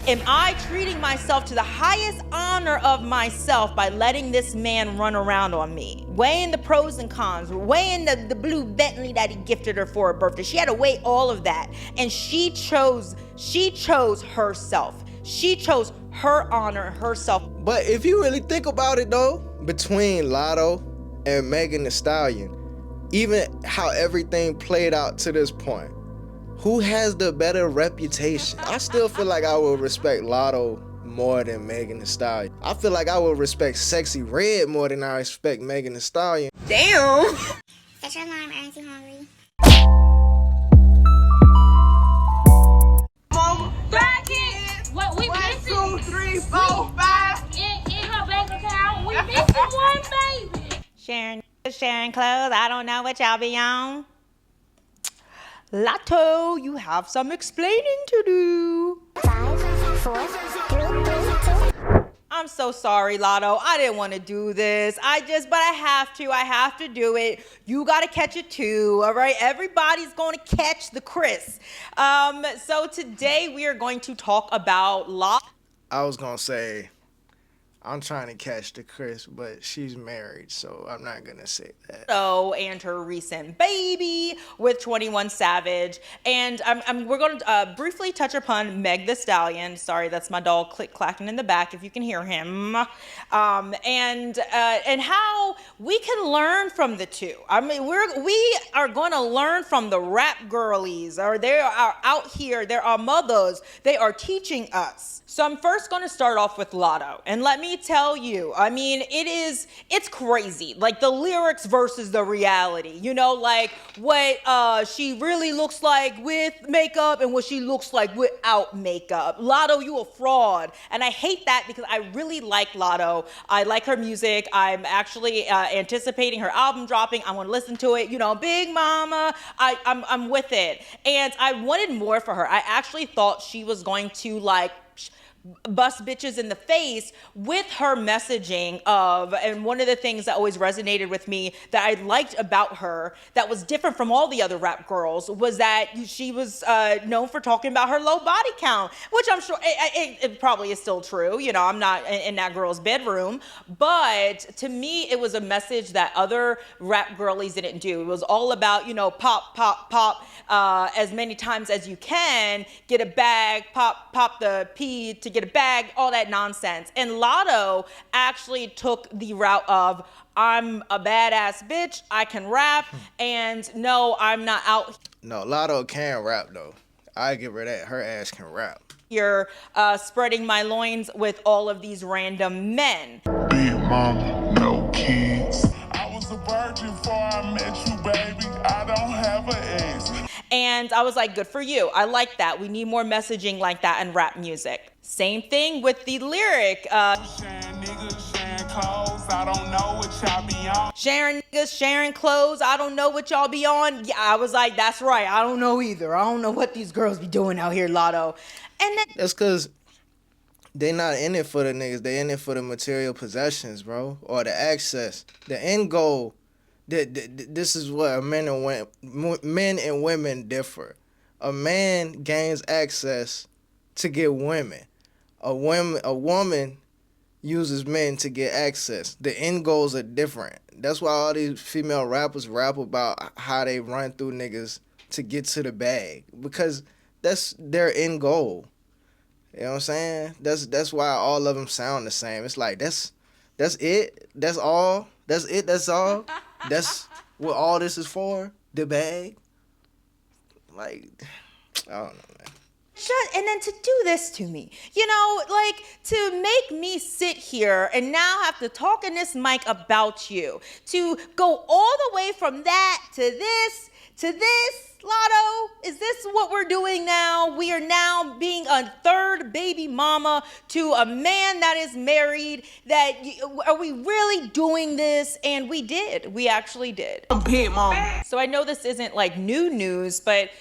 Am I treating myself to the highest honor of myself by letting this man run around on me? Weighing the pros and cons, weighing the blue Bentley that he gifted her for her birthday. She had to weigh all of that. And she chose herself. She chose her honor, herself. But if you really think about it though, between Latto and Megan Thee Stallion, even how everything played out to this point, who has the better reputation? I still feel like I would respect Latto more than Megan Thee Stallion. I feel like I would respect Sexy Red more than I respect Megan Thee Stallion. Damn. Set your alarm, aren't you hungry? Back in. What we missing? 1, 2, 3, 4, 5. In her bank account, we missing one baby. Sharing clothes. I don't know what y'all be on. Latto, you have some explaining to do. 5, 4, 3, 2. I'm so sorry, Latto. I didn't want to do this. But I have to. I have to do it. You got to catch it too, all right? Everybody's going to catch the Chris. So today we are going to talk about I was going to say, I'm trying to catch the Chris, but she's married, so I'm not going to say that. Latto and her recent baby with 21 Savage. And we're going to briefly touch upon Meg Thee Stallion. Sorry, that's my dog click-clacking in the back if you can hear him. And how we can learn from the two. I mean, we are going to learn from the rap girlies. Or they are out here. They're our mothers. They are teaching us. So I'm first going to start off with Latto. And let me tell you, I mean, it's crazy. Like the lyrics versus the reality. You know, like what she really looks like with makeup and what she looks like without makeup. Latto, you a fraud. And I hate that because I really like Latto. I like her music. I'm actually anticipating her album dropping. I want to listen to it. You know, Big Mama. I'm with it. And I wanted more for her. I actually thought she was going to like bust bitches in the face with her messaging of, and one of the things that always resonated with me that I liked about her that was different from all the other rap girls was that she was known for talking about her low body count, which I'm sure it probably is still true. You know, I'm not in that girl's bedroom, but to me it was a message that other rap girlies didn't do. It was all about, you know, pop, pop, pop as many times as you can, get a bag, pop the P to get a bag, all that nonsense. And Latto actually took the route of, I'm a badass bitch, I can rap, and no, I'm not out. No, Latto can rap though. I give her that. Her ass can rap. Here spreading my loins with all of these random men. Big mama, no kids. I was a virgin before I met you, baby. I don't have an ex. And I was like, good for you. I like that. We need more messaging like that in rap music. Same thing with the lyric. Sharing niggas, sharing clothes. I don't know what y'all be on. Sharing niggas, sharing clothes. I don't know what y'all be on. Yeah, I was like, that's right. I don't know either. I don't know what these girls be doing out here, Latto. And then That's because they not in it for the niggas. They in it for the material possessions, bro, or the access. The end goal. This is what men and women differ. A man gains access to get women. A woman uses men to get access. The end goals are different. That's why all these female rappers rap about how they run through niggas to get to the bag, because that's their end goal. You know what I'm saying? That's why all of them sound the same. It's like that's it. That's all. That's it. That's all. That's what all this is for. The bag. Like, I don't know, man. and then to do this to me, you know, like to make me sit here and now have to talk in this mic about you, to go all the way from that to this, Latto, is this what we're doing now? We are now being a third baby mama to a man that is married. Are we really doing this? And we did. We actually did. Big mama. So I know this isn't like new news, but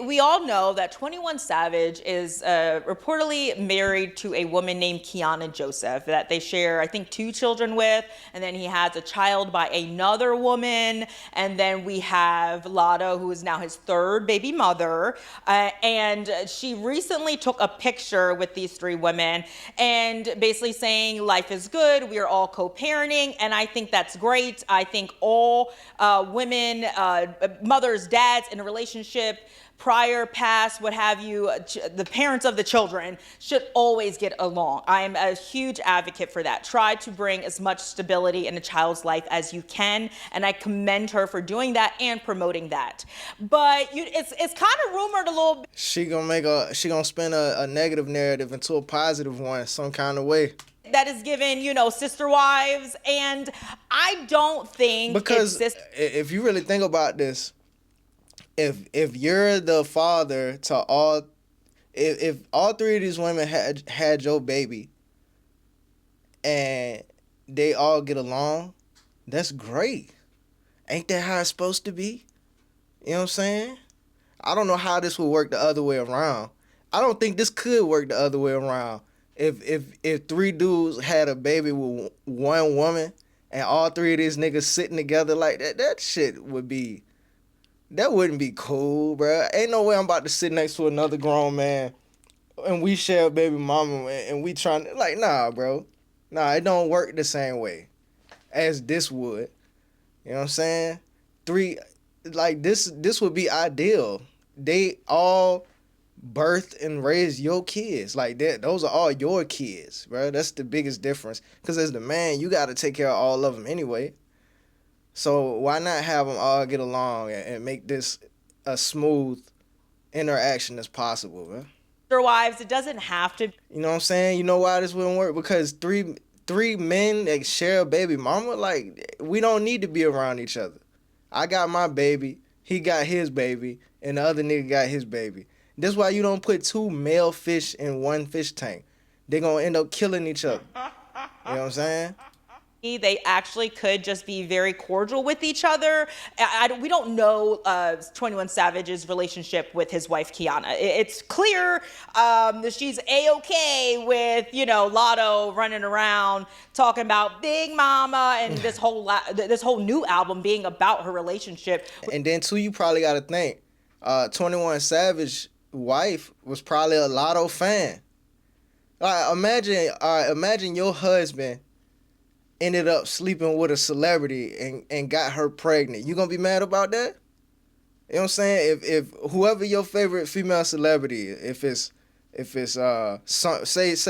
we all know that 21 Savage is reportedly married to a woman named Kiana Joseph that they share, I think, 2 children with, and then he has a child by another woman, and then we have Latto, who is now his 3rd baby mother, and she recently took a picture with these 3 women and basically saying life is good, we are all co-parenting, and I think that's great. I think all women, mothers, dads in a relationship, prior, past, what have you, the parents of the children should always get along. I am a huge advocate for that. Try to bring as much stability in a child's life as you can, and I commend her for doing that and promoting that. But it's kind of rumored a little bit. She gonna spin a negative narrative into a positive one some kind of way. That is given, sister wives, and I don't think because if you really think about this, if you're the father to all, if all 3 of these women had your baby and they all get along, that's great. Ain't that how it's supposed to be? You know what I'm saying? I don't know how this would work the other way around. I don't think this could work the other way around. If 3 dudes had a baby with 1 woman and all 3 of these niggas sitting together like that shit would be... That wouldn't be cool, bro. Ain't no way I'm about to sit next to another grown man and we share a baby mama and we trying to... Like, nah, bro. Nah, it don't work the same way as this would. You know what I'm saying? 3... Like, this would be ideal. They all birth and raise your kids. Like, those are all your kids, bro. That's the biggest difference. Because as the man, you got to take care of all of them anyway. So why not have them all get along and make this a smooth interaction as possible, man? Sister wives, it doesn't have to. You know what I'm saying? You know why this wouldn't work? Because three men that share a baby mama, like, we don't need to be around each other. I got my baby, he got his baby, and the other nigga got his baby. That's why you don't put 2 male fish in 1 fish tank. They're going to end up killing each other. You know what I'm saying? They actually could just be very cordial with each other. We don't know 21 Savage's relationship with his wife, Kiana. It's clear that she's A-okay with, Latto running around talking about Big Mama and this whole new album being about her relationship. And then, too, you probably got to think, 21 Savage wife was probably a Latto fan. Imagine your husband ended up sleeping with a celebrity and got her pregnant. You gonna be mad about that? You know what I'm saying? If whoever your favorite female celebrity, if it's say it's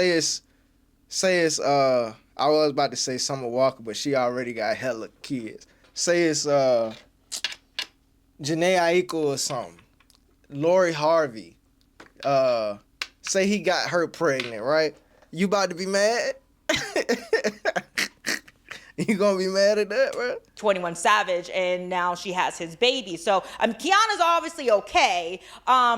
I was about to say Summer Walker, but she already got hella kids. Say it's Janae Aiko or something. Lori Harvey. Say he got her pregnant, right? You about to be mad? You gonna be mad at that, bro? 21 Savage, and now she has his baby. So Kiana's obviously okay,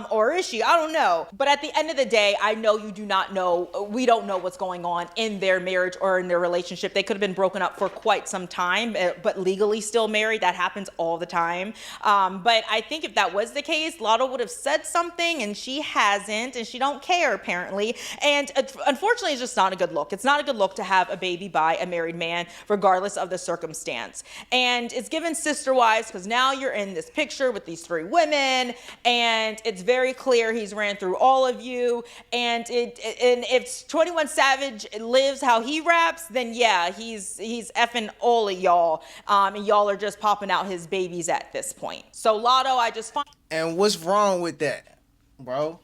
or is she? I don't know. But at the end of the day, I know you do not know. We don't know what's going on in their marriage or in their relationship. They could have been broken up for quite some time, but legally still married. That happens all the time. But I think if that was the case, Latto would have said something, and she hasn't, and she don't care apparently. And unfortunately, it's just not a good look. It's not a good look to have a baby by a married man, regardless of the circumstance. And it's given sister wives because now you're in this picture with these 3 women, and it's very clear he's ran through all of you. And if 21 Savage lives how he raps, then yeah, he's effing all of y'all, and y'all are just popping out his babies at this point. So Latto, I just find. And what's wrong with that, bro?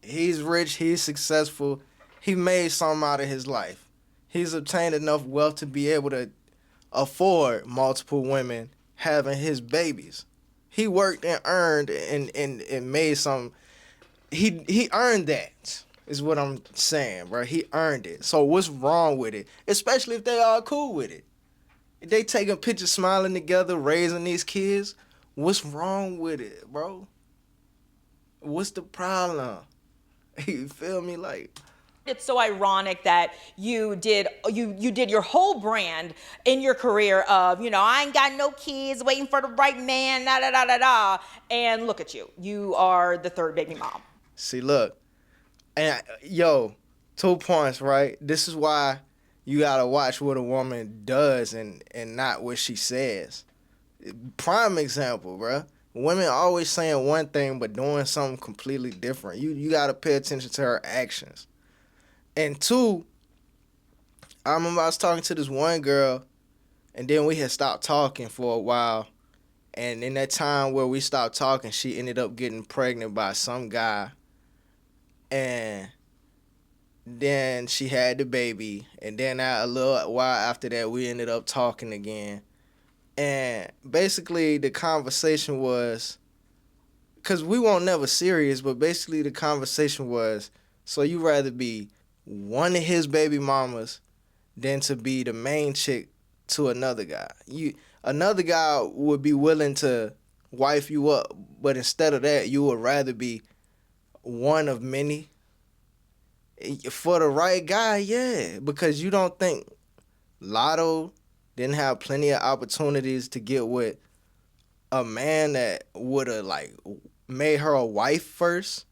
He's rich, he's successful, he made something out of his life. He's obtained enough wealth to be able to afford multiple women having his babies. He worked and earned and made some. He earned that, is what I'm saying, bro. He earned it. So what's wrong with it? Especially if they are cool with it. If they taking pictures, smiling together, raising these kids, what's wrong with it, bro? What's the problem? You feel me? Like, It's so ironic that you did your whole brand in your career of, I ain't got no kids, waiting for the right man, da da da da da, and look at you. You are the third baby mom. See, look, and 2 points, right? This is why you gotta watch what a woman does and not what she says. Prime example, bruh. Women always saying one thing but doing something completely different. You gotta pay attention to her actions. And 2, I remember I was talking to this one girl, and then we had stopped talking for a while. And in that time where we stopped talking, she ended up getting pregnant by some guy. And then she had the baby. And then a little while after that, we ended up talking again. And basically the conversation was, because we weren't never serious, but basically the conversation was, so you rather be one of his baby mamas than to be the main chick to another guy. Another guy would be willing to wife you up, but instead of that, you would rather be one of many. For the right guy, yeah, because you don't think Latto didn't have plenty of opportunities to get with a man that would have made her a wife first,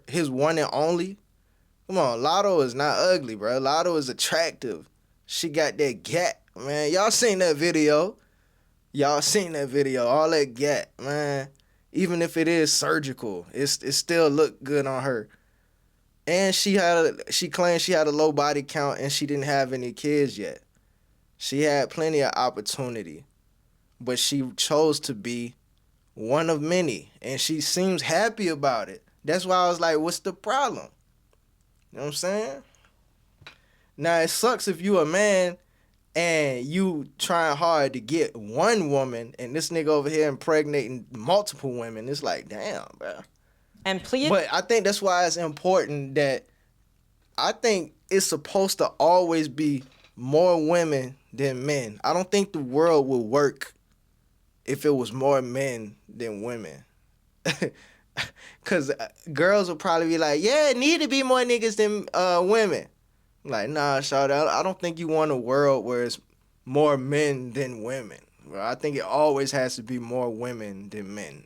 his one and only. Come on, Latto is not ugly, bro. Latto is attractive. She got that gat, man. Y'all seen that video. All that gat, man. Even if it is surgical, it still look good on her. And she claimed she had a low body count and she didn't have any kids yet. She had plenty of opportunity, but she chose to be one of many, and she seems happy about it. That's why I was like, what's the problem? You know what I'm saying? Now, it sucks if you a man and you trying hard to get one woman and this nigga over here impregnating multiple women. It's like, damn, bro. And please. But I think that's why it's important that I think it's supposed to always be more women than men. I don't think the world would work if it was more men than women. Because girls would probably be like, yeah, it need to be more niggas than women. Like, nah, shawty, I don't think you want a world where it's more men than women. Bro, I think it always has to be more women than men.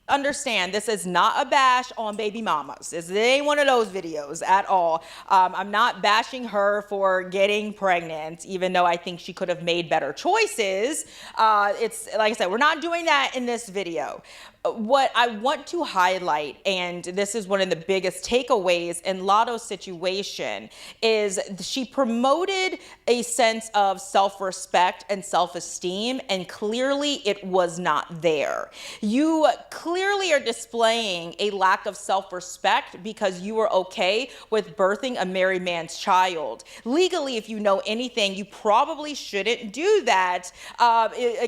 Understand, this is not a bash on baby mamas. This ain't one of those videos at all. I'm not bashing her for getting pregnant, even though I think she could have made better choices. It's like I said, we're not doing that in this video. What I want to highlight, and this is one of the biggest takeaways in Latto's situation, is she promoted a sense of self-respect and self-esteem, and clearly it was not there. You clearly are displaying a lack of self-respect because you were okay with birthing a married man's child. Legally, if you know anything, you probably shouldn't do that.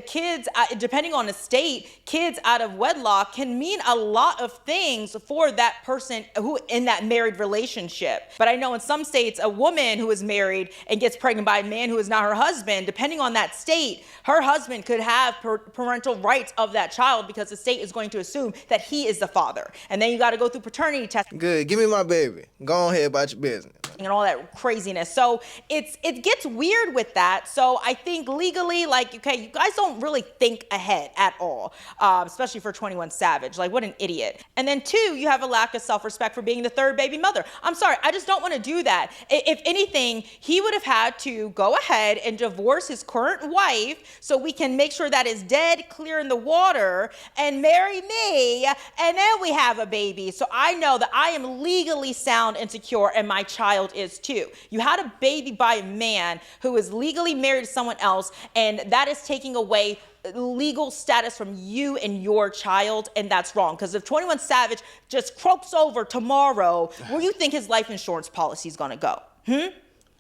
Kids, depending on the state, kids out of wedlock can mean a lot of things for that person who in that married relationship. But I know in some states, a woman who is married and gets pregnant by a man who is not her husband, depending on that state, her husband could have parental rights of that child because the state is going to assume that he is the father. And then you got to go through paternity testing. Good, give me my baby. Go ahead about your business. And all that craziness. So it gets weird with that. So I think legally, okay, you guys don't really think ahead at all, especially for 21 Savage. Like, what an idiot. And then 2, you have a lack of self-respect for being the third baby mother. I'm sorry, I just don't want to do that. If anything, he would have had to go ahead and divorce his current wife so we can make sure that is dead, clear in the water, and marry me, and then we have a baby. So I know that I am legally sound and secure, and my child is too. You had a baby by a man who is legally married to someone else, and that is taking away legal status from you and your child, and that's wrong. Because if 21 Savage just croaks over tomorrow, where do you think his life insurance policy is gonna go? Who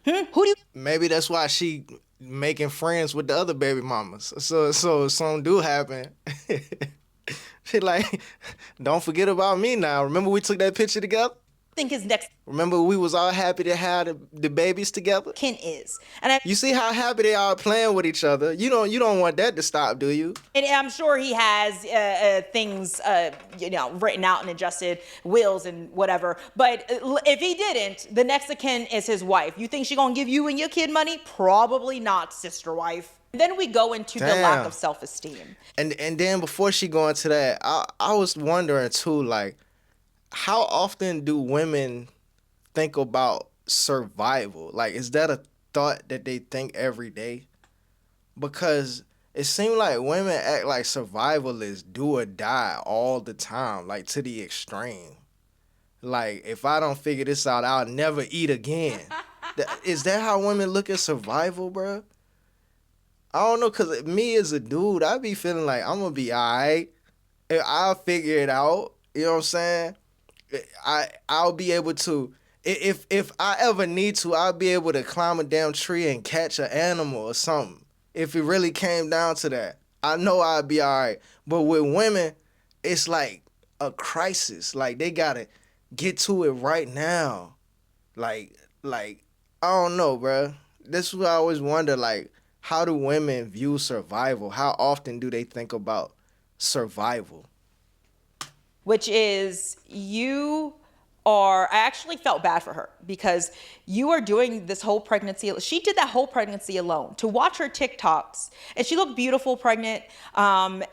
do you? Maybe that's why she making friends with the other baby mamas. So something do happen. She like, don't forget about me now. Remember we took that picture together? think his next Remember, we was all happy to have the babies together. kin is. And I You see how happy they are playing with each other. You don't want that to stop, do you? And I'm sure he has things, written out and adjusted wills and whatever. But if he didn't, the next of kin is his wife. You think she gonna give you and your kid money? Probably not, sister wife. Then we go into the lack Damn. of self-esteem. And then before she go into that, I was wondering too, like, how often do women think about survival? Like, is that a thought that they think every day? Because it seems like women act like survival is do or die all the time, like to the extreme. Like, if I don't figure this out, I'll never eat again. Is that how women look at survival, bro? I don't know, because me as a dude, I be feeling like I'm going to be all right. I'll figure it out. You know what I'm saying? I'll be able to, if I ever need to, I'll be able to climb a damn tree and catch an animal or something. If it really came down to that, I know I'd be all right. But with women, it's like a crisis. Like, they got to get to it right now. Like, I don't know, bro. This is what I always wonder, like, how do women view survival? How often do they think about survival? Which is I actually felt bad for her because you are doing this whole pregnancy. She did that whole pregnancy alone. To watch her TikToks, and she looked beautiful pregnant. You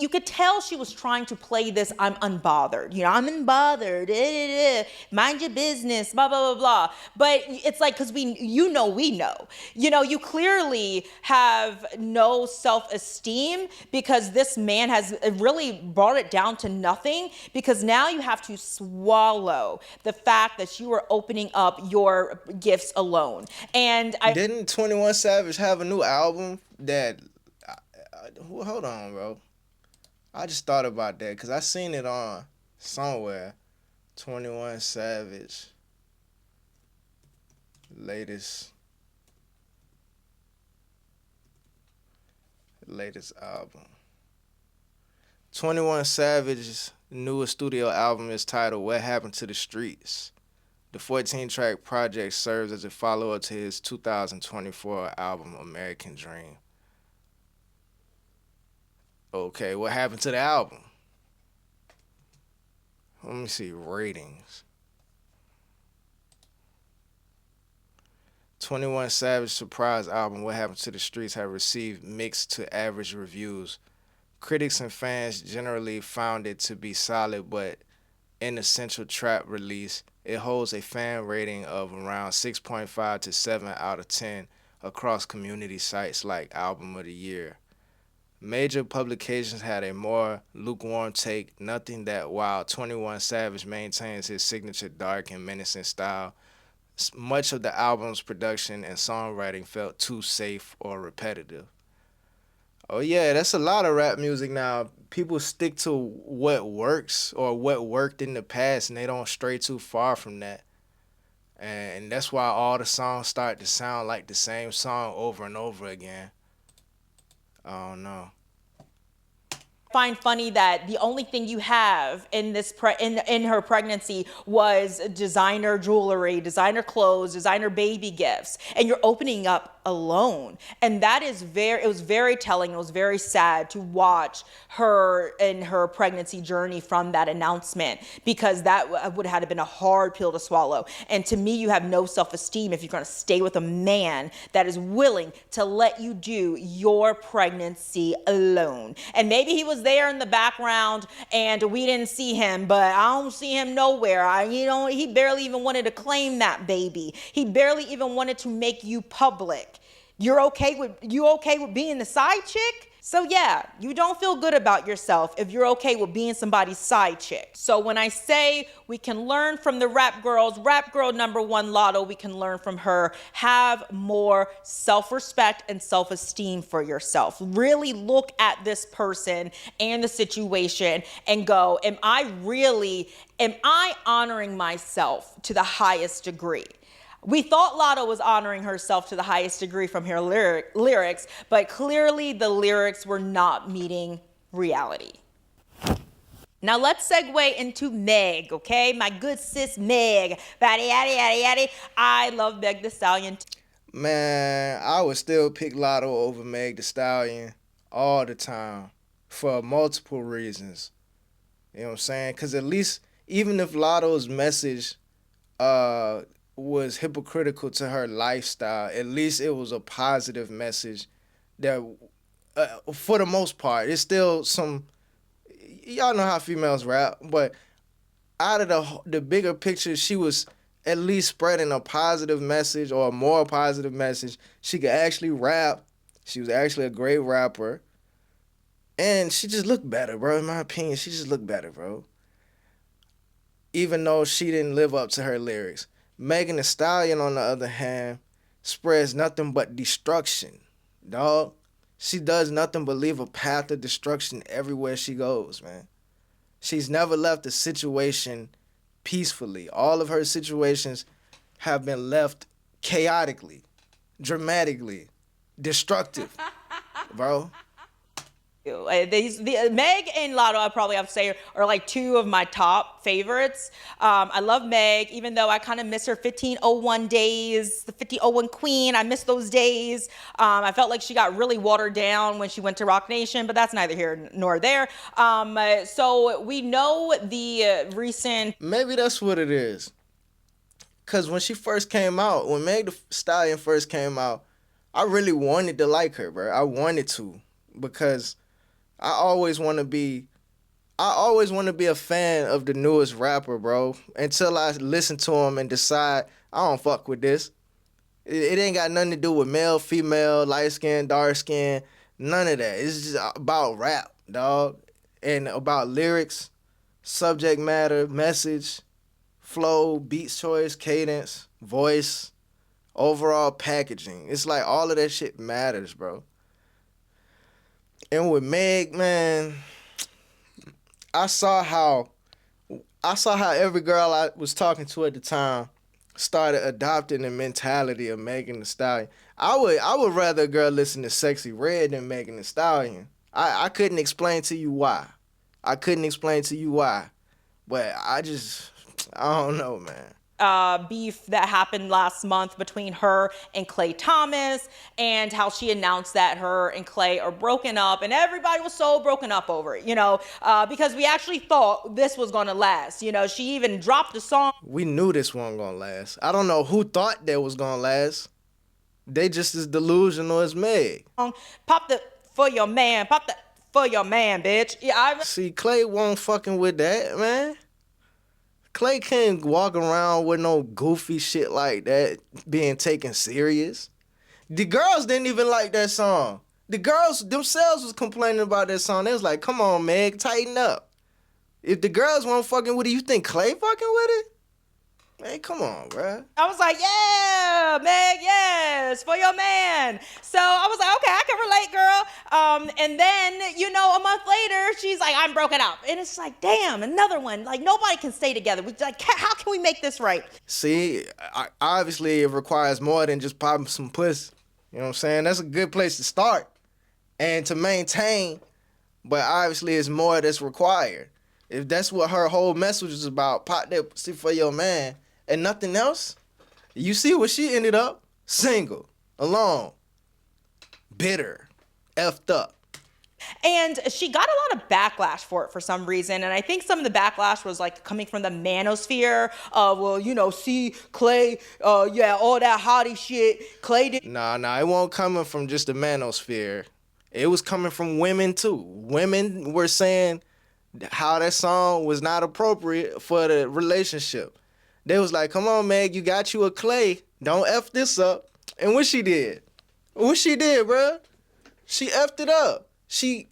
could tell she was trying to play this I'm unbothered. I'm unbothered. Mind your business, blah, blah, blah, blah. But it's like, because we know. You clearly have no self-esteem because this man has really brought it down to nothing, because now you have to swallow the fact that you are opening up your gifts alone. And Didn't 21 Savage have a new album that... hold on, bro. I just thought about that because I seen it on somewhere. 21 Savage latest album. 21 Savage's newest studio album is titled What Happened to the Streets. The 14-track project serves as a follow-up to his 2024 album American Dream. Okay, what happened to the album? Let me see, ratings. 21 Savage surprise album What Happened to the Streets have received mixed to average reviews. Critics and fans generally found it to be solid, but in the central trap release, it holds a fan rating of around 6.5 to 7 out of 10 across community sites like Album of the Year. Major publications had a more lukewarm take, noting that while 21 Savage maintains his signature dark and menacing style, much of the album's production and songwriting felt too safe or repetitive. Oh yeah, that's a lot of rap music now. People stick to what works or what worked in the past, and they don't stray too far from that. And that's why all the songs start to sound like the same song over and over again. I don't know. Find funny that the only thing you have in this in her pregnancy was designer jewelry, designer clothes, designer baby gifts, and you're opening up alone. And that is it was very telling. It was very sad to watch her in her pregnancy journey from that announcement, because that would have been a hard pill to swallow. And to me, you have no self-esteem if you're going to stay with a man that is willing to let you do your pregnancy alone. And maybe he was there in the background and we didn't see him, but I don't see him nowhere. He barely even wanted to claim that baby. He barely even wanted to make you public. You okay with being the side chick? So yeah, you don't feel good about yourself if you're okay with being somebody's side chick. So when I say we can learn from the rap girls, rap girl number one, Latto, we can learn from her. Have more self-respect and self-esteem for yourself. Really look at this person and the situation and go, am I honoring myself to the highest degree? We thought Latto was honoring herself to the highest degree from her lyrics, but clearly the lyrics were not meeting reality. Now let's segue into Meg, okay? My good sis Meg. Batty, yaddy, yaddy, yaddy. I love Meg the Stallion. Man, I would still pick Lotto over Meg the Stallion all the time for multiple reasons. You know what I'm saying? Because at least, even if Lotto's message was hypocritical to her lifestyle, at least it was a positive message that, for the most part, it's still some. Y'all know how females rap, but out of the bigger picture, she was at least spreading a positive message or a more positive message. She could actually rap. She was actually a great rapper. And she just looked better, bro. In my opinion, she just looked better, bro. Even though she didn't live up to her lyrics. Megan Thee Stallion, on the other hand, spreads nothing but destruction, dog. She does nothing but leave a path of destruction everywhere she goes, man. She's never left a situation peacefully. All of her situations have been left chaotically, dramatically, destructive, bro. Meg and Latto, I probably have to say, are like two of my top favorites. I love Meg, even though I kind of miss her 1501 days, the 1501 queen. I miss those days. I felt like she got really watered down when she went to Rock Nation, but that's neither here nor there. So we know the recent. Maybe that's what it is. Because when she first came out, when Meg the Stallion first came out, I really wanted to like her, bro. I wanted to, because I always want to be a fan of the newest rapper, bro, until I listen to him and decide I don't fuck with this. It ain't got nothing to do with male, female, light skin, dark skin, none of that. It's just about rap, dog, and about lyrics, subject matter, message, flow, beat choice, cadence, voice, overall packaging. It's like all of that shit matters, bro. And with Meg, man, I saw how every girl I was talking to at the time started adopting the mentality of Megan Thee Stallion. I would rather a girl listen to Sexy Red than Megan Thee Stallion. I couldn't explain to you why. But I don't know, man. Beef that happened last month between her and Klay Thomas, and how she announced that her and Klay are broken up, and everybody was so broken up over it, because we actually thought this was gonna last. She even dropped a song. We knew this wasn't gonna last. I don't know who thought that was gonna last. They just as delusional as Meg. Pop the for your man, bitch. Yeah, See, Klay won't fucking with that, man. Klay can't walk around with no goofy shit like that being taken serious. The girls didn't even like that song. The girls themselves was complaining about that song. They was like, come on, Meg, tighten up. If the girls weren't fucking with it, you think Klay fucking with it? Man, come on, bruh. I was like, yeah, Meg, yes, for your man. So I was like, okay, I can relate, girl. And then, a month later, she's like, I'm broken up. And it's like, damn, another one. Like, nobody can stay together. How can we make this right? See, obviously it requires more than just popping some puss. You know what I'm saying? That's a good place to start and to maintain, but obviously it's more that's required. If that's what her whole message is about, pop that pussy for your man, and nothing else, you see what she ended up? Single, alone, bitter, effed up. And she got a lot of backlash for it for some reason. And I think some of the backlash was like coming from the manosphere. See, Klay, all that hottie shit. Klay did. Nah, it won't coming from just the manosphere. It was coming from women too. Women were saying how that song was not appropriate for the relationship. They was like, come on, Meg, you got you a Klay. Don't F this up. And what she did? Bruh? She F'd it up. She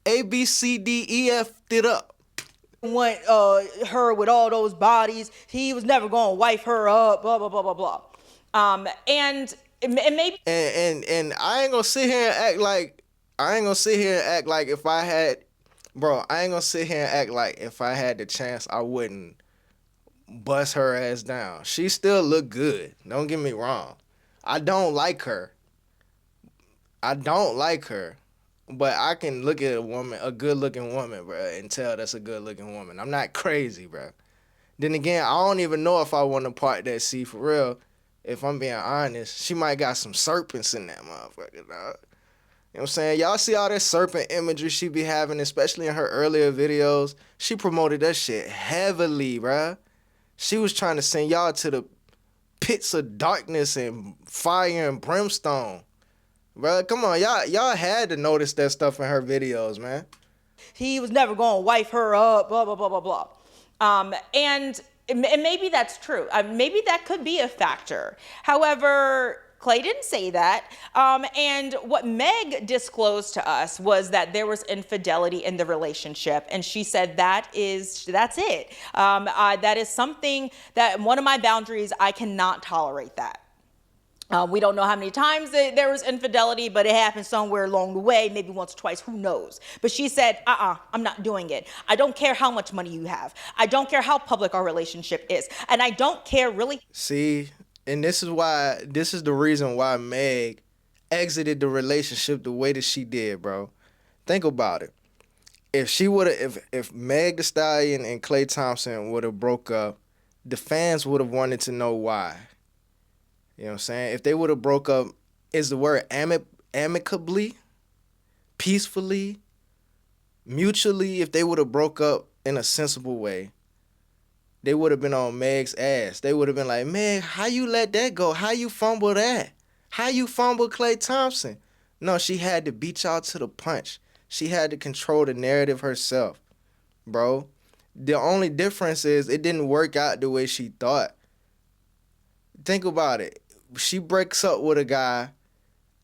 ABCDEF'd it up. Want her with all those bodies. He was never gonna wife her up, blah, blah, blah, blah, blah. And maybe... And I ain't gonna sit here and act like... if I had... Bro, I ain't gonna sit here and act like if I had the chance, I wouldn't bust her ass down. She still look good. Don't get me wrong. I don't like her. But I can look at a good-looking woman, bro, and tell that's a good-looking woman. I'm not crazy, bro. Then again, I don't even know if I want to part that C for real. If I'm being honest, she might got some serpents in that motherfucker, dog. You know what I'm saying? Y'all see all that serpent imagery she be having, especially in her earlier videos? She promoted that shit heavily, bruh. She was trying to send y'all to the pits of darkness and fire and brimstone. Bruh, come on. Y'all had to notice that stuff in her videos, man. He was never going to wife her up, blah, blah, blah, blah, blah. And maybe that's true. Maybe that could be a factor. However, Klay didn't say that. And what Meg disclosed to us was that there was infidelity in the relationship. And she said that's it. That is something that one of my boundaries, I cannot tolerate that. We don't know how many times there was infidelity, but it happened somewhere along the way, maybe once or twice, who knows. But she said, I'm not doing it. I don't care how much money you have. I don't care how public our relationship is. And I don't care really. See, and this is the reason why Meg exited the relationship the way that she did, bro. Think about it. If Meg Thee Stallion and Klay Thompson would have broke up, the fans would have wanted to know why. You know what I'm saying? If they would have broke up, is the word amicably, peacefully, mutually, if they would have broke up in a sensible way, they would have been on Meg's ass. They would have been like, Meg, how you let that go? How you fumble that? How you fumble Klay Thompson? No, she had to beat y'all to the punch. She had to control the narrative herself, bro. The only difference is it didn't work out the way she thought. Think about it. She breaks up with a guy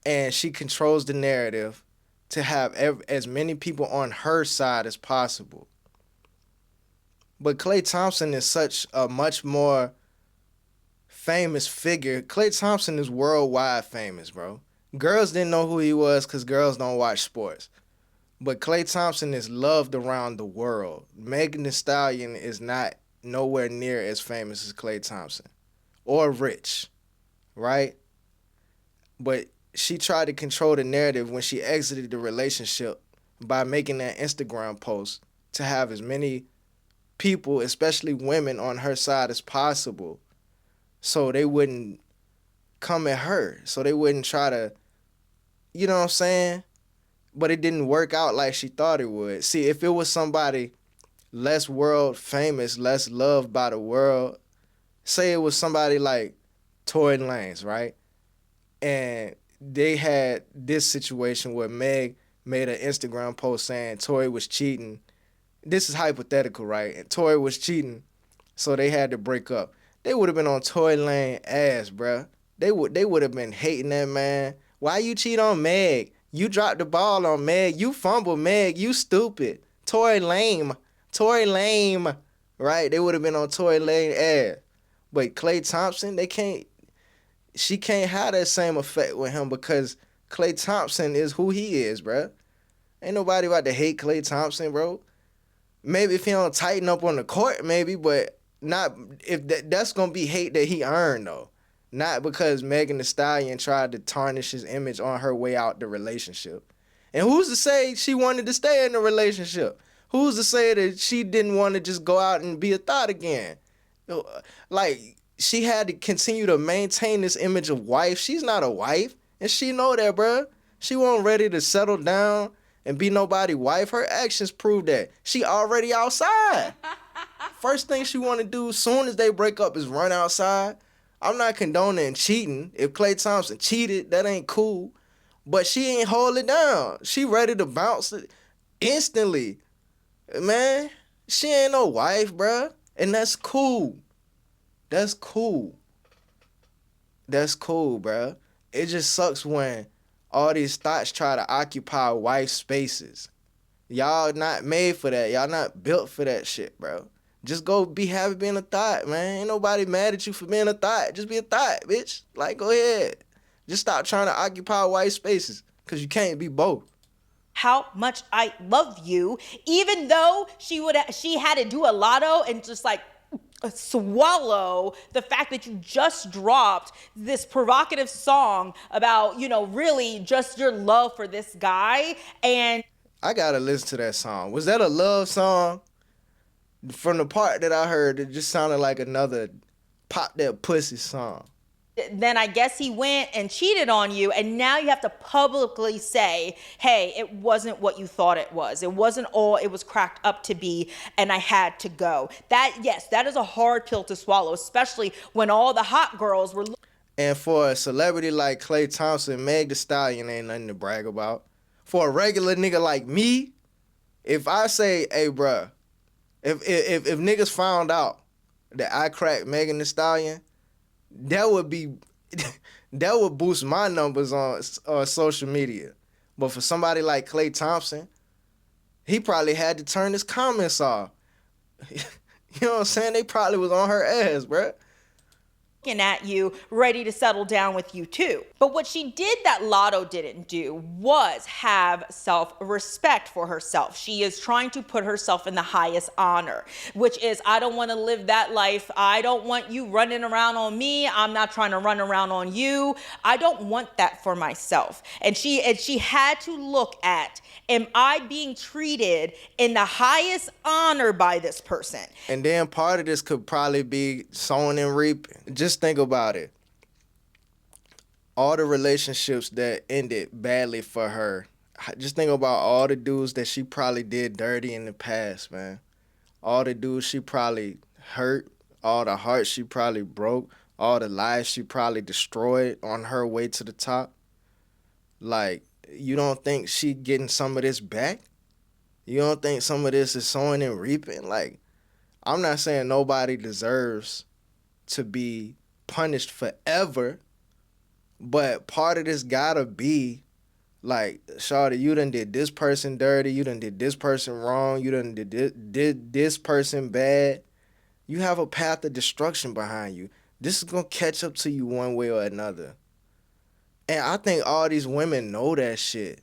and she controls the narrative to have as many people on her side as possible. But Klay Thompson is such a much more famous figure. Klay Thompson is worldwide famous, bro. Girls didn't know who he was because girls don't watch sports. But Klay Thompson is loved around the world. Megan Thee Stallion is not nowhere near as famous as Klay Thompson. Or rich, right? But she tried to control the narrative when she exited the relationship by making that Instagram post to have as many people, especially women, on her side as possible so they wouldn't come at her, so they wouldn't try to, you know what I'm saying? But it didn't work out like she thought it would. See, if it was somebody less world famous, less loved by the world, say it was somebody like Tory Lanez, right? And they had this situation where Meg made an Instagram post saying Tory was cheating. This is hypothetical, right? And Tory was cheating, so they had to break up. They would have been on Tory Lanez ass, bruh. They would have been hating that man. Why you cheat on Meg? You dropped the ball on Meg. You fumbled Meg. You stupid. Tory lame. Tory lame. Right? They would have been on Tory Lanez ass. But Klay Thompson, she can't have that same effect with him because Klay Thompson is who he is, bruh. Ain't nobody about to hate Klay Thompson, bro. Maybe if he don't tighten up on the court, maybe, but not if that's gonna be hate that he earned though. Not because Megan Thee Stallion tried to tarnish his image on her way out the relationship. And who's to say she wanted to stay in the relationship? Who's to say that she didn't want to just go out and be a thought again? Like, she had to continue to maintain this image of wife. She's not a wife, and she know that, bruh. She wasn't ready to settle down and be nobody's wife. Her actions prove that. She already outside. First thing she want to do as soon as they break up is run outside. I'm not condoning cheating. If Klay Thompson cheated, that ain't cool. But she ain't hold it down. She ready to bounce it instantly. Man, she ain't no wife, bruh. And that's cool. That's cool. That's cool, bruh. It just sucks when all these thoughts try to occupy wife spaces. Y'all not made for that. Y'all not built for that shit, bro. Just go be happy being a thought, man. Ain't nobody mad at you for being a thought. Just be a thought, bitch. Like, go ahead. Just stop trying to occupy white spaces, because you can't be both. How much I love you, even though she had to do a lotto and just like swallow the fact that you just dropped this provocative song about, really just your love for this guy. And I gotta listen to that song. Was that a love song? From the part that I heard, it just sounded like another pop that pussy song. then I guess he went and cheated on you, and now you have to publicly say, hey, it wasn't what you thought it was. It wasn't all it was cracked up to be, and I had to go. That is a hard pill to swallow, especially when all the hot girls were. And for a celebrity like Klay Thompson, Meg the Stallion ain't nothing to brag about. For a regular nigga like me, if I say, hey, bruh, if niggas found out that I cracked Megan the Stallion, that would boost my numbers on social media. But for somebody like Klay Thompson, he probably had to turn his comments off. You know what I'm saying? They probably was on her ass, bruh. At you, ready to settle down with you too. But what she did that Latto didn't do was have self-respect for herself. She is trying to put herself in the highest honor, which is, I don't want to live that life. I don't want you running around on me. I'm not trying to run around on you. I don't want that for myself. And she had to look at, am I being treated in the highest honor by this person? And then part of this could probably be sowing and reaping. Just think about it. All the relationships that ended badly for her. Just think about all the dudes that she probably did dirty in the past, man. All the dudes she probably hurt, all the hearts she probably broke, all the lives she probably destroyed on her way to the top. Like, you don't think she getting some of this back? You don't think some of this is sowing and reaping? Like, I'm not saying nobody deserves to be punished forever, but part of this gotta be like, shawty, you done did this person dirty, you done did this person wrong, you done did this person bad. You have a path of destruction behind you. This is gonna catch up to you one way or another. And I think all these women know that shit.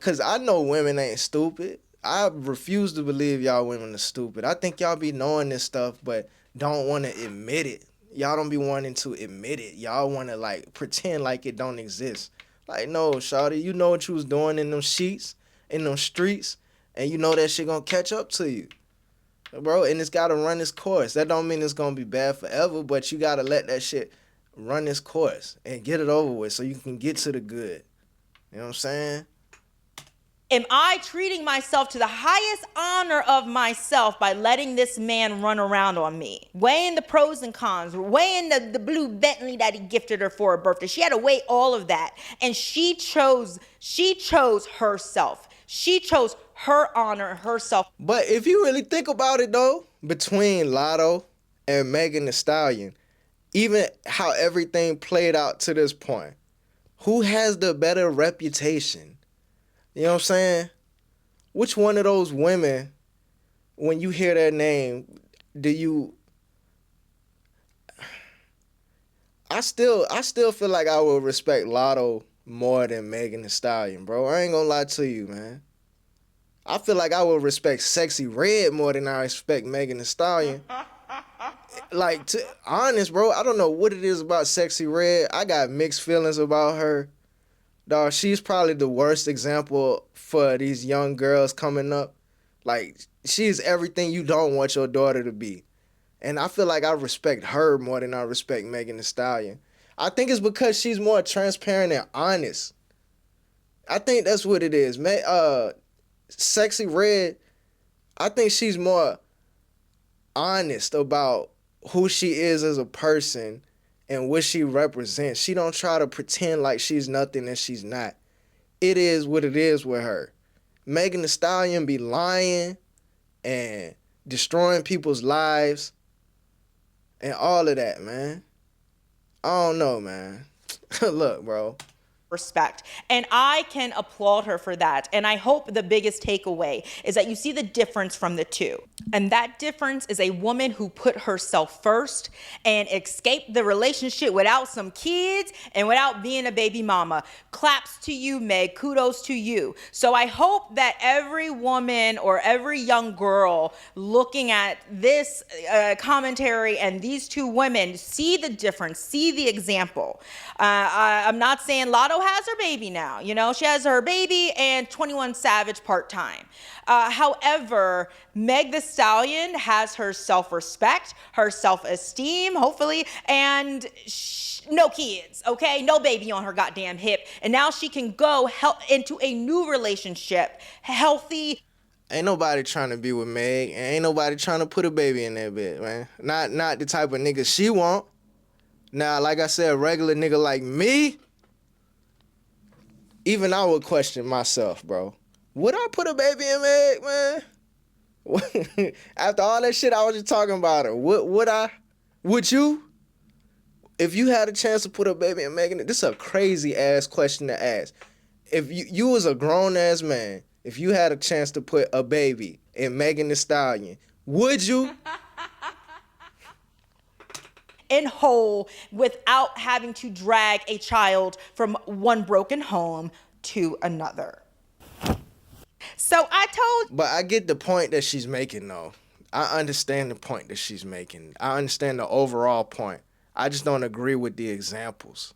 Cause I know women ain't stupid. I refuse to believe y'all women are stupid. I think y'all be knowing this stuff, but don't want to admit it. Y'all don't be wanting to admit it. Y'all want to, like, pretend like it don't exist. Like, no, shawty, you know what you was doing in them sheets, in them streets, and you know that shit gonna catch up to you. Bro, and it's gotta run its course. That don't mean it's gonna be bad forever, but you gotta let that shit run its course and get it over with so you can get to the good. You know what I'm saying? Am I treating myself to the highest honor of myself by letting this man run around on me? Weighing the pros and cons, weighing the blue Bentley that he gifted her for her birthday. She had to weigh all of that. And she chose herself. She chose her honor, herself. But if you really think about it though, between Latto and Megan Thee Stallion, even how everything played out to this point, who has the better reputation? You know what I'm saying? Which one of those women, when you hear their name, do you... I still feel like I would respect Latto more than Megan Thee Stallion, bro. I ain't gonna lie to you, man. I feel like I would respect Sexy Red more than I respect Megan Thee Stallion. Like, honest, bro, I don't know what it is about Sexy Red. I got mixed feelings about her. Dog, she's probably the worst example for these young girls coming up. Like, she's everything you don't want your daughter to be. And I feel like I respect her more than I respect Megan Thee Stallion. I think it's because she's more transparent and honest. I think that's what it is. Sexy Red, I think she's more honest about who she is as a person and what she represents. She don't try to pretend like she's nothing that she's not. It is what it is with her. Megan Thee Stallion be lying and destroying people's lives and all of that, man. I don't know, man. Look, bro. respect. And I can applaud her for that. And I hope the biggest takeaway is that you see the difference from the two. And that difference is a woman who put herself first and escaped the relationship without some kids and without being a baby mama. Claps to you, Meg. Kudos to you. So I hope that every woman or every young girl looking at this commentary and these two women see the difference, see the example. I'm not saying Latto has her baby now. You know, she has her baby and 21 Savage part-time. However, Meg the Stallion has her self-respect, her self-esteem, hopefully, and no kids, okay? No baby on her goddamn hip. And now she can go into a new relationship, healthy. Ain't nobody trying to be with Meg, and ain't nobody trying to put a baby in that bed, man. Not the type of nigga she want. Now, like I said, a regular nigga like me, even I would question myself, bro. Would I put a baby in Meg, man? After all that shit I was just talking about her, would you? If you had a chance to put a baby in Megan, this is a crazy ass question to ask. If you was a grown ass man, if you had a chance to put a baby in Megan Thee Stallion, would you? And whole without having to drag a child from one broken home to another. So I told. But I get the point that she's making, though. I understand the point that she's making. I understand the overall point. I just don't agree with the examples.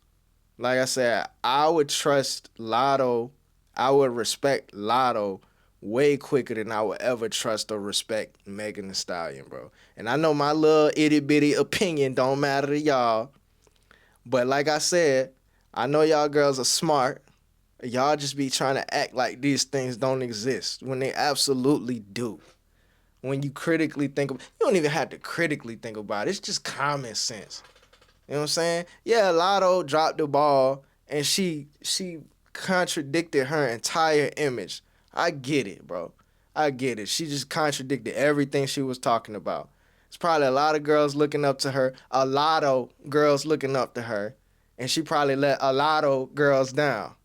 Like I said, I would trust Latto. I would respect Latto way quicker than I would ever trust or respect Megan Thee Stallion, bro. And I know my little itty-bitty opinion don't matter to y'all. But like I said, I know y'all girls are smart. Y'all just be trying to act like these things don't exist when they absolutely do. When you critically think of, you don't even have to critically think about it. It's just common sense. You know what I'm saying? Yeah, Latto dropped the ball and she contradicted her entire image. I get it, bro. I get it. She just contradicted everything she was talking about. It's probably a lot of girls looking up to her, a lot of girls looking up to her, and she probably let a lot of girls down.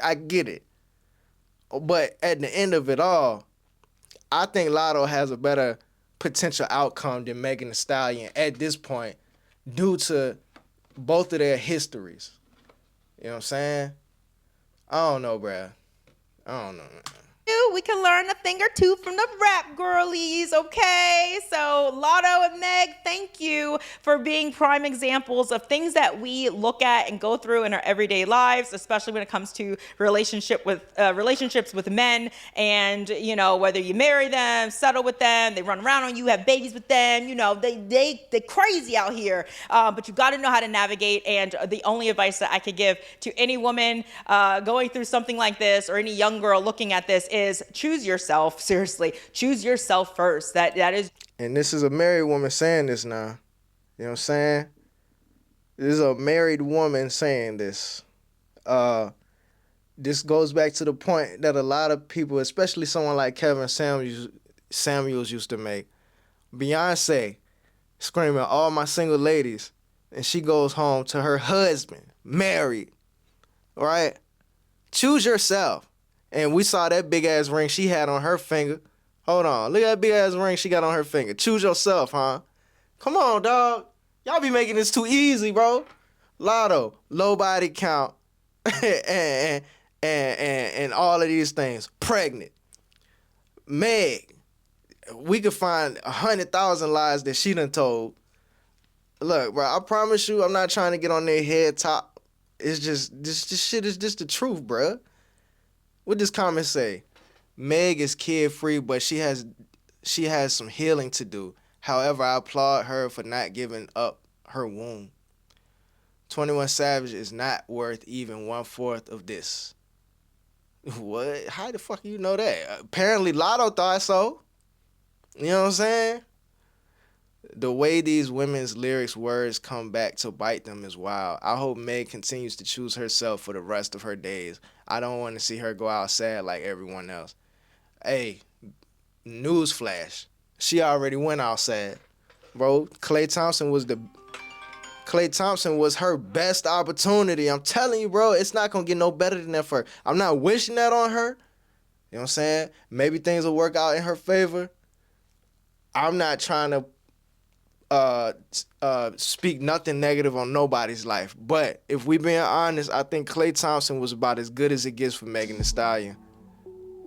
I get it. But at the end of it all, I think Latto has a better potential outcome than Megan Thee Stallion at this point due to both of their histories. You know what I'm saying? I don't know, bruh. I don't know, man. We can learn a thing or two from the rap girlies, okay? So Latto and Meg, thank you for being prime examples of things that we look at and go through in our everyday lives, especially when it comes to relationships with men. And, you know, whether you marry them, settle with them, they run around on you, have babies with them, you know, they crazy out here. But you got to know how to navigate. And the only advice that I could give to any woman going through something like this, or any young girl looking at this, is choose yourself. Seriously, choose yourself first. That is. And this is a married woman saying this now. You know what I'm saying? This is a married woman saying this. This goes back to the point that a lot of people, especially someone like Kevin Samuels used to make. Beyonce screaming, all my single ladies, and she goes home to her husband, married. All right? Choose yourself. And we saw that big-ass ring she had on her finger. Hold on. Look at that big-ass ring she got on her finger. Choose yourself, huh? Come on, dog. Y'all be making this too easy, bro. Latto, low body count, and all of these things. Pregnant. Meg, we could find 100,000 lies that she done told. Look, bro, I promise you I'm not trying to get on their head top. It's just, this shit is just the truth, bro. What does comment say? Meg is kid-free, but she has some healing to do. However, I applaud her for not giving up her womb. 21 Savage is not worth even 1/4 of this. What? How the fuck you know that? Apparently, Latto thought so. You know what I'm saying? The way these women's lyrics words come back to bite them is wild. I hope Meg continues to choose herself for the rest of her days. I don't want to see her go out sad like everyone else. Hey, newsflash. She already went out sad. Bro, Klay Thompson was the Klay Thompson was her best opportunity. I'm telling you, bro, it's not going to get no better than that for her. I'm not wishing that on her. You know what I'm saying? Maybe things will work out in her favor. I'm not trying to speak nothing negative on nobody's life. But if we being honest, I think Klay Thompson was about as good as it gets for Megan Thee Stallion.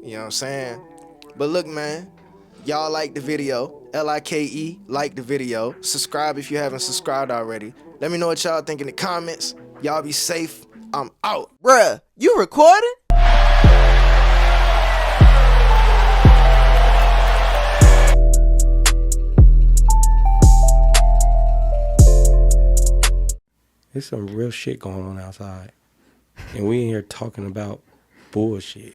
You know what I'm saying? But look, man, y'all like the video. Like, like the video. Subscribe if you haven't subscribed already. Let me know what y'all think in the comments. Y'all be safe. I'm out. Bruh, you recording? There's some real shit going on outside. And we in here talking about bullshit.